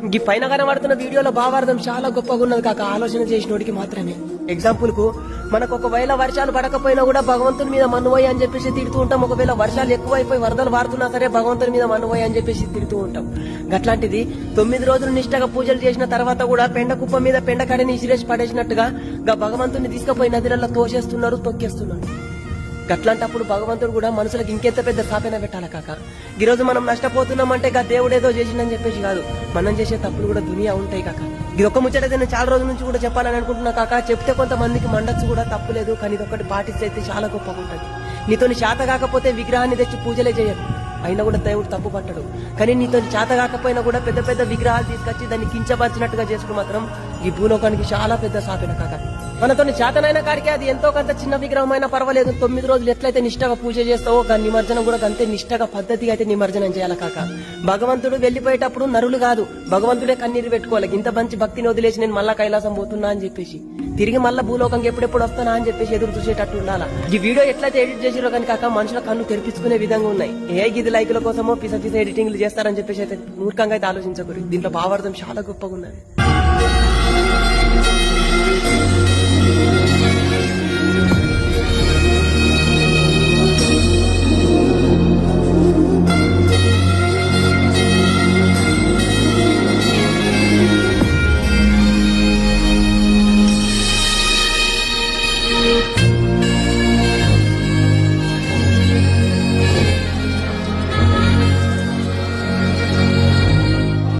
ఈ పైన కనబడుతున్న వీడియోలో భావార్థం చాలా గొప్పగా ఉన్నది కాక, ఆలోచన చేసినోడికి మాత్రమే. ఎగ్జాంపుల్ కు మనకు ఒకవేళ వర్షాలు పడకపోయినా కూడా భగవంతుని మీద మన్నుపోయి అని చెప్పేసి తిడుతూ ఉంటాం. ఒకవేళ వర్షాలు ఎక్కువైపోయి వరదలు వారుతున్నా సరే భగవంతుని మీద మన్నుపోయి అని చెప్పేసి తిడుతూ ఉంటాం. అట్లాంటిది 9 రోజులు నిష్టగా పూజలు చేసిన తర్వాత కూడా పెండ కుప్ప మీద పెండ కడని ఇసిరేసి పడేసినట్టుగా భగవంతుని తీసుకుపోయి నదిలలో తోసేస్తున్నారు, తొక్కేస్తున్నారు. అట్లాంటప్పుడు భగవంతుడు కూడా మనుషులకు ఇంకెంత పెద్ద స్థాపన పెట్టాలి కాక. ఈరోజు మనం నష్టపోతున్నామంటే దేవుడేదో చేసిందని చెప్పేసి కాదు, మనం చేసే తప్పులు కూడా దునియా ఉంటాయి కాక. ఇది ఒక్క ముచ్చటైతే నేను చాలా రోజుల నుంచి కూడా చెప్పాలని అనుకుంటున్నా కాక. చెప్తే కొంతమందికి మండచ్చు కూడా తప్పులేదు, కానీ ఇది ఒకటి పాటిస్తే అయితే చాలా గొప్పగా ఉంటుంది. నీతో చేత కాకపోతే విగ్రహాన్ని తెచ్చి పూజలే చేయకు, అయినా కూడా దేవుడు తప్పు పట్టడు. కానీ నీతో చేత కాకపోయినా కూడా పెద్ద పెద్ద విగ్రహాలు తీసుకొచ్చి దాన్ని కించపరిచినట్టుగా చేసుకుని మాత్రం ఈ భూలోకానికి చాలా పెద్ద సాపేన కాక. మనతో చేతనైన కాడికి అది ఎంతో కొంత చిన్న విగ్రహం అయినా పర్వాలేదు. 9 రోజులు ఎట్లయితే నిష్టగా పూజ చేస్తావో దాని నిమజ్జనం కూడా అంతే నిష్టగా పద్ధతిగా అయితే నిమజ్జనం చేయాలి కాక. భగవంతుడు వెళ్లిపోయేటప్పుడు నరులు కాదు, భగవంతుడే కన్నీరు పెట్టుకోవాలి. ఇంత మంచి భక్తిని వదిలేసి నేను మళ్ళా కైలాసం పోతున్నా అని చెప్పేసి, తిరిగి మళ్ళా భూలోకంకి ఎప్పుడెప్పుడు వస్తానా అని చెప్పేసి ఎదురు చూసేటట్టు ఉండాలా. ఈ వీడియో ఎట్లయితే ఎడిట్ చేసిరో కానీ కాక మనుషుల కన్ను తెరిపించుకునే విధంగా ఉన్నాయి. ఇది లైకుల కోసమో పిస ఎడిటింగ్లు చేస్తారని చెప్పేసి అయితే మూర్ఖంగా అయితే ఆలోచించకూడదు. దీంట్లో భావార్థం చాలా గొప్పగా ఉన్నది.